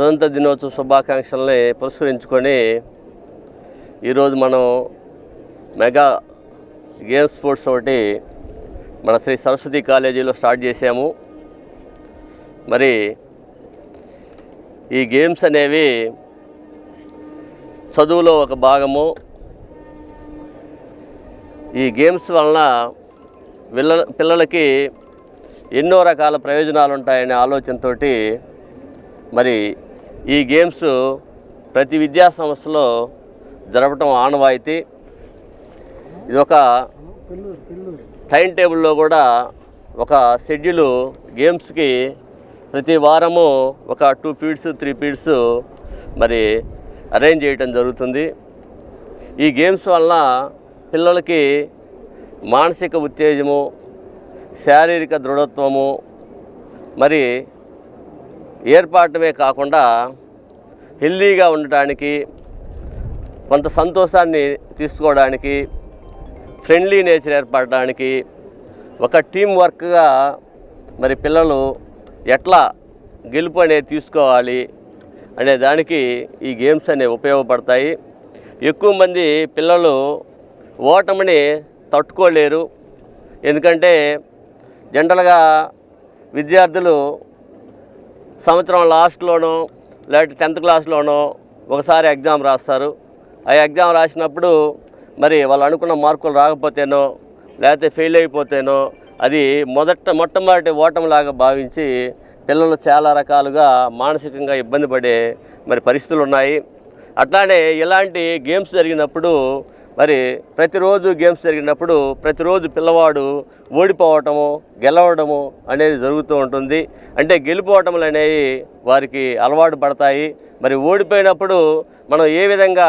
స్వతంత్ర దినోత్సవ శుభాకాంక్షల్ని పురస్కరించుకొని ఈరోజు మనం మెగా గేమ్స్ స్పోర్ట్స్ ఒకటి మన శ్రీ సరస్వతి కాలేజీలో స్టార్ట్ చేసాము. మరి ఈ గేమ్స్ అనేవి చదువులో ఒక భాగము. ఈ గేమ్స్ వలన పిల్లలకి ఎన్నో రకాల ప్రయోజనాలు ఉంటాయనే ఆలోచనతో మరి ఈ గేమ్స్ ప్రతి విద్యా సంస్థలో జరపటం ఆనవాయితీ. ఇది ఒక టైం టేబుల్లో కూడా ఒక షెడ్యూలు గేమ్స్కి ప్రతి వారము ఒక 2 పీరియడ్స్ 3 పీరియడ్స్ మరి అరేంజ్ చేయడం జరుగుతుంది. ఈ గేమ్స్ వలన పిల్లలకి మానసిక ఉత్తేజము, శారీరక దృఢత్వము మరి ఏర్పడటమే కాకుండా హెల్దీగా ఉండటానికి, కొంత సంతోషాన్ని తీసుకోవడానికి, ఫ్రెండ్లీ నేచర్ ఏర్పడడానికి, ఒక టీం వర్క్గా మరి పిల్లలు ఎట్లా గెలుపు అనేది తీసుకోవాలి అనే దానికి ఈ గేమ్స్ అనేవి ఉపయోగపడతాయి. ఎక్కువ మంది పిల్లలు ఓటమిని తట్టుకోలేరు. ఎందుకంటే జనరల్గా విద్యార్థులు సంవత్సరం లాస్ట్లోనో లేకపోతే 10th క్లాస్లోనో ఒకసారి ఎగ్జామ్ రాస్తారు. ఆ ఎగ్జామ్ రాసినప్పుడు మరి వాళ్ళు అనుకున్న మార్కులు రాకపోతేనో లేకపోతే ఫెయిల్ అయిపోతేనో అది మొట్టమొదటి ఓటమిలాగా భావించి పిల్లలు చాలా రకాలుగా మానసికంగా ఇబ్బంది పడే మరి పరిస్థితులు ఉన్నాయి. అట్లానే ఇలాంటి గేమ్స్ జరిగినప్పుడు మరి ప్రతిరోజు గేమ్స్ జరిగినప్పుడు ప్రతిరోజు పిల్లవాడు ఓడిపోవటము, గెలవడము అనేది జరుగుతూ ఉంటుంది. అంటే గెలుపోవటములు అనేవి వారికి అలవాటు పడతాయి. మరి ఓడిపోయినప్పుడు మనం ఏ విధంగా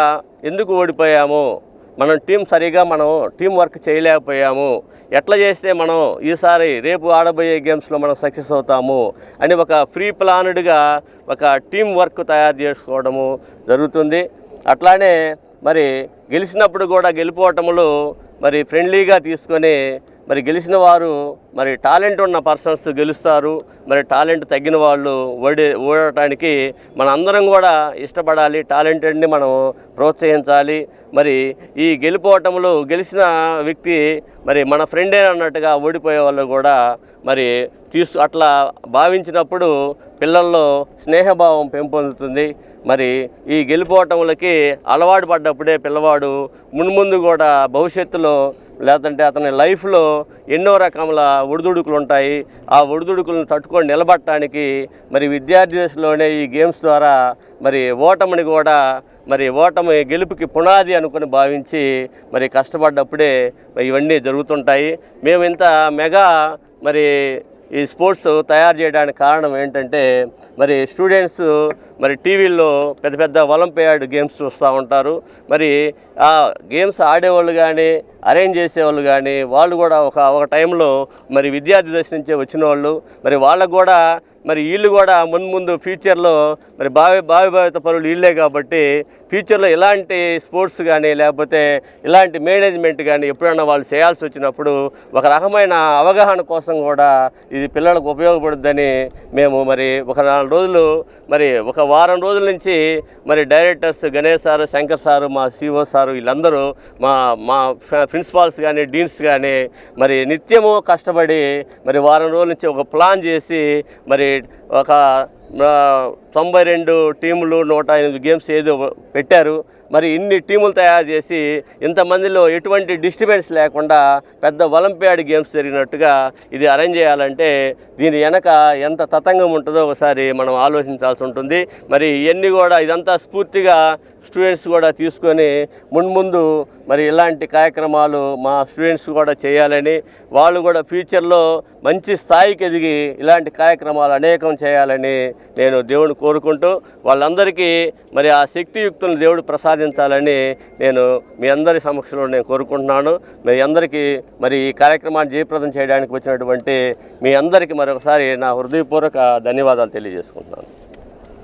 ఎందుకు ఓడిపోయాము, మనం టీం వర్క్ చేయలేకపోయాము, ఎట్లా చేస్తే మనం ఈసారి రేపు ఆడబోయే గేమ్స్లో మనం సక్సెస్ అవుతాము అని ఒక ప్రీ ప్లాన్డ్గా ఒక టీం వర్క్ తయారు చేసుకోవడము జరుగుతుంది. అట్లానే మరి గెలిచినప్పుడు కూడా గెలుపోవటములు మరి ఫ్రెండ్లీగా తీసుకొని మరి గెలిచిన వారు మరి టాలెంట్ ఉన్న పర్సన్స్ గెలుస్తారు. మరి టాలెంట్ తగ్గిన వాళ్ళు ఓడటానికి మన అందరం కూడా ఇష్టపడాలి. టాలెంటెడ్ని మనం ప్రోత్సహించాలి. మరి ఈ గెలుపోవటములు గెలిచిన వ్యక్తి మరి మన ఫ్రెండే అన్నట్టుగా ఓడిపోయే వాళ్ళు కూడా మరి అట్లా భావించినప్పుడు పిల్లల్లో స్నేహభావం పెంపొందుతుంది. మరి ఈ గెలుపోవటములకి అలవాటు పడ్డప్పుడే పిల్లవాడు మున్ముందు కూడా భవిష్యత్తులో లేదంటే అతని లైఫ్లో ఎన్నో రకముల ఒడిదుడుకులు ఉంటాయి. ఆ ఒడిదుడుకులను తట్టుకొని నిలబడటానికి మరి విద్యార్థి దశలోనే ఈ గేమ్స్ ద్వారా మరి ఓటమి గెలుపుకి పునాది అనుకుని భావించి మరి కష్టపడ్డప్పుడే ఇవన్నీ జరుగుతుంటాయి. మేము ఇంత మెగా మరి ఈ స్పోర్ట్స్ తయారు చేయడానికి కారణం ఏంటంటే మరి స్టూడెంట్స్ మరి టీవీల్లో పెద్ద ఒలింపియాడ్ గేమ్స్ చూస్తూ ఉంటారు. మరి ఆ గేమ్స్ ఆడేవాళ్ళు కానీ అరేంజ్ చేసేవాళ్ళు కానీ వాళ్ళు కూడా ఒక టైంలో మరి విద్యార్థి దశ నుంచే వచ్చిన వాళ్ళు. మరి వాళ్ళకు కూడా మరి వీళ్ళు కూడా ముందు ఫ్యూచర్లో మరి భావిత పరులు వీళ్ళే కాబట్టి ఫ్యూచర్లో ఇలాంటి స్పోర్ట్స్ కానీ లేకపోతే ఇలాంటి మేనేజ్మెంట్ కానీ ఎప్పుడైనా వాళ్ళు చేయాల్సి వచ్చినప్పుడు ఒక రకమైన అవగాహన కోసం కూడా ఇది పిల్లలకు ఉపయోగపడుద్దని మేము మరి ఒక 4 రోజులు మరి ఒక వారం రోజుల నుంచి మరి directors Ganesh sir, Shankar sir, మా సిఓ సారు వీళ్ళందరూ మా ప్రిన్సిపాల్స్ కానీ డీన్స్ కానీ మరి నిత్యము కష్టపడి మరి వారం రోజుల నుంచి ఒక ప్లాన్ చేసి మరి ఒక 92 టీములు 108 గేమ్స్ ఏదో పెట్టారు. మరి ఇన్ని టీములు తయారు చేసి ఇంతమందిలో ఎటువంటి డిస్టర్బెన్స్ లేకుండా పెద్ద ఒలింపియాడ్ గేమ్స్ జరిగినట్టుగా ఇది అరేంజ్ చేయాలంటే దీని వెనక ఎంత తతంగం ఉంటుందో ఒకసారి మనం ఆలోచించాల్సి ఉంటుంది. మరి ఇవన్నీ కూడా ఇదంతా స్ఫూర్తిగా స్టూడెంట్స్ కూడా తీసుకొని ముందు మరి ఇలాంటి కార్యక్రమాలు మా స్టూడెంట్స్ కూడా చేయాలని, వాళ్ళు కూడా ఫ్యూచర్లో మంచి స్థాయికి ఎదిగి ఇలాంటి కార్యక్రమాలు అనేకం చేయాలని నేను దేవుని కోరుకుంటూ వాళ్ళందరికీ మరి ఆ శక్తియుక్తులను దేవుడు ప్రసాదించాలని నేను మీ అందరి సమక్షంలో నేను కోరుకుంటున్నాను. మీ అందరికీ మరి ఈ కార్యక్రమాన్ని జయప్రదం చేయడానికి వచ్చినటువంటి మీ అందరికీ మరొకసారి నా హృదయపూర్వక ధన్యవాదాలు తెలియజేసుకుంటున్నాను.